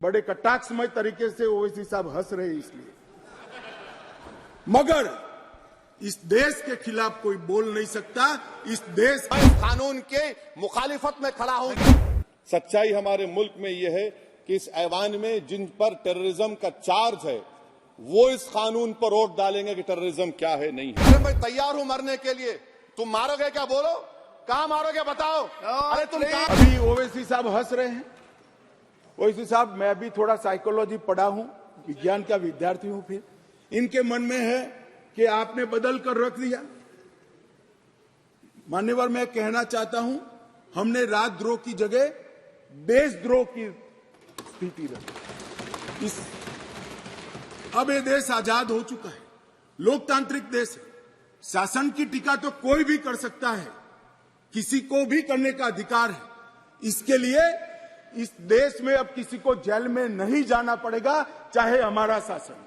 बड़े कटाक्षमय तरीके से ओवैसी साहब हंस रहे इसलिए, मगर इस देश के खिलाफ कोई बोल नहीं सकता। इस देश कानून के मुखालिफत में खड़ा हूं। सच्चाई हमारे मुल्क में यह है कि इस ऐवान में जिन पर टेररिज्म का चार्ज है वो इस कानून पर वोट डालेंगे कि टेररिज्म क्या है नहीं है। मैं तैयार हूं मरने के लिए। तुम मारोगे क्या? बोलो, कहां मारोगे बताओ। अरे तुम अभी ओवैसी साहब हंस रहे हैं। ओवैसी साहब, मैं भी थोड़ा साइकोलॉजी पढ़ा हूं, विज्ञान का विद्यार्थी हूं। फिर इनके मन में है कि आपने बदल कर रख दिया। मान्यवर, मैं कहना चाहता हूं, हमने राजद्रोह की जगह देशद्रोह की स्थिति रखी। अब ये देश आजाद हो चुका है, लोकतांत्रिक देश है। शासन की टीका तो कोई भी कर सकता है, किसी को भी करने का अधिकार है। इसके लिए इस देश में अब किसी को जेल में नहीं जाना पड़ेगा, चाहे हमारा शासन।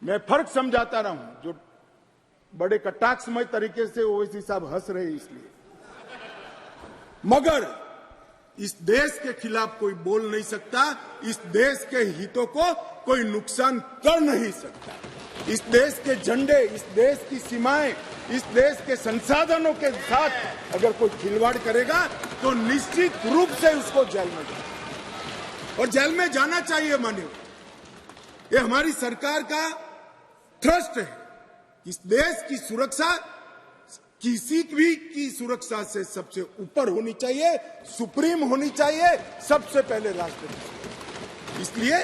मैं फर्क समझाता रहा हूं, जो बड़े कटाक्षमय तरीके से ओवैसी साहब हंस रहे इसलिए, मगर इस देश के खिलाफ कोई बोल नहीं सकता। इस देश के हितों को कोई नुकसान कर नहीं सकता। इस देश के झंडे, इस देश की सीमाएं, इस देश के संसाधनों के साथ अगर कोई खिलवाड़ करेगा तो निश्चित रूप से उसको जेल में जाए, और जेल में जाना चाहिए। मानिए, ये हमारी सरकार का ट्रस्ट है। इस देश की सुरक्षा किसी भी की सुरक्षा से सबसे ऊपर होनी चाहिए, सुप्रीम होनी चाहिए, सबसे पहले राष्ट्रपति। इसलिए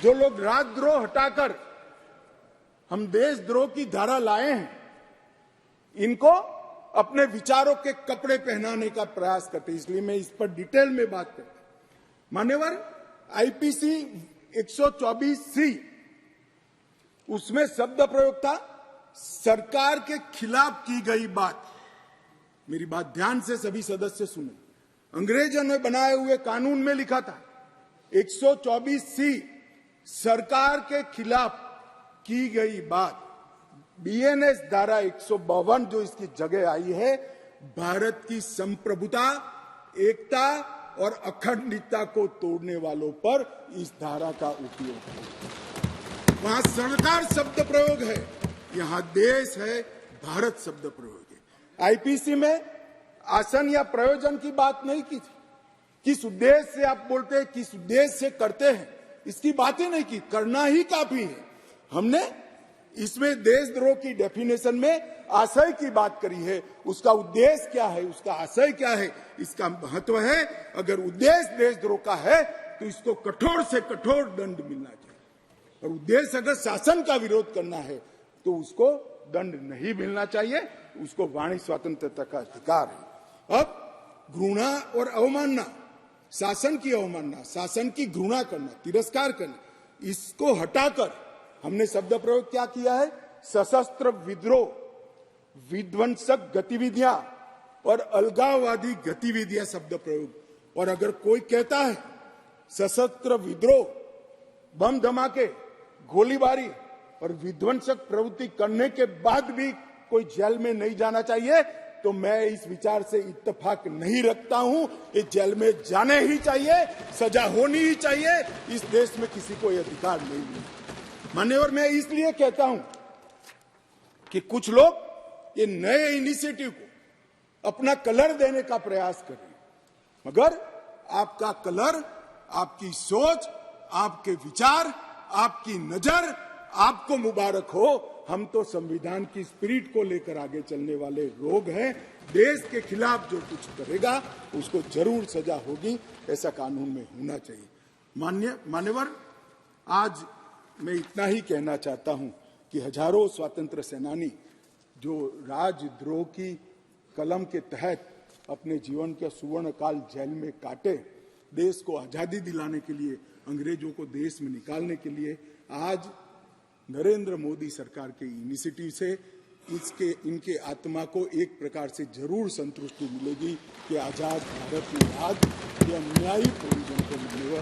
जो लोग राजद्रोह हटाकर हम देशद्रोह की धारा लाए हैं, इनको अपने विचारों के कपड़े पहनाने का प्रयास करते, इसलिए मैं इस पर डिटेल में बात करता हूं। मान्यवर, आईपीसी 124C, उसमें शब्द प्रयोग था सरकार के खिलाफ की गई बात। मेरी बात ध्यान से सभी सदस्य सुने। अंग्रेजों ने बनाए हुए कानून में लिखा था 124C, सरकार के खिलाफ की गई बात। बीएनएस धारा 152 जो इसकी जगह आई है, भारत की संप्रभुता, एकता और अखंडता को तोड़ने वालों पर इस धारा का उपयोग है। वहां सरकार शब्द प्रयोग है, यहां देश है, भारत शब्द प्रयोग है। आईपीसी में आसन या प्रयोजन की बात नहीं की थी। किस उद्देश्य से आप बोलते हैं, किस उद्देश्य से करते हैं, इसकी बात ही नहीं की। करना ही काफी है। हमने इसमें देशद्रोह की डेफिनेशन में आशय की बात करी है। उसका उद्देश्य क्या है, उसका आशय क्या है, इसका महत्व है। अगर उद्देश्य देशद्रोह का है तो इसको कठोर से कठोर दंड मिलना चाहिए, और उद्देश्य अगर शासन का विरोध करना है तो उसको दंड नहीं मिलना चाहिए। उसको वाणी स्वतंत्रता का अधिकार है। अब घृणा और अवमानना, शासन की अवमानना, शासन की घृणा करना, तिरस्कार करना, इसको हटाकर हमने शब्द प्रयोग क्या किया है? सशस्त्र विद्रोह, विध्वंसक गतिविधियां और अलगाववादी गतिविधियां शब्द प्रयोग। और अगर कोई कहता है सशस्त्र विद्रोह, बम धमाके, गोलीबारी और विध्वंसक प्रवृत्ति करने के बाद भी कोई जेल में नहीं जाना चाहिए, तो मैं इस विचार से इत्तेफाक नहीं रखता हूं। ये जेल में जाने ही चाहिए, सजा होनी ही चाहिए। इस देश में किसी को यह अधिकार नहीं है। मान्यवर, मैं इसलिए कहता हूं कि कुछ लोग ये नए इनिशिएटिव को अपना कलर देने का प्रयास कर रहे हैं, मगर आपका कलर, आपकी सोच, आपके विचार, आपकी नजर आपको मुबारक हो। हम तो संविधान की स्पिरिट को लेकर आगे चलने वाले लोग हैं। देश के खिलाफ जो कुछ करेगा उसको जरूर सजा होगी, ऐसा कानून में होना चाहिए। मान्यवर, आज मैं इतना ही कहना चाहता हूं कि हजारों स्वतंत्र सेनानी जो राजद्रोह की कलम के तहत अपने जीवन के सुवर्ण काल जेल में काटे, देश को आजादी दिलाने के लिए, अंग्रेजों को देश में निकालने के लिए, आज नरेंद्र मोदी सरकार के इनिशिएटिव से इनके आत्मा को एक प्रकार से जरूर संतुष्टि मिलेगी कि आजाद भारत में आज ये अन्यायी प्रोविजन को मिलने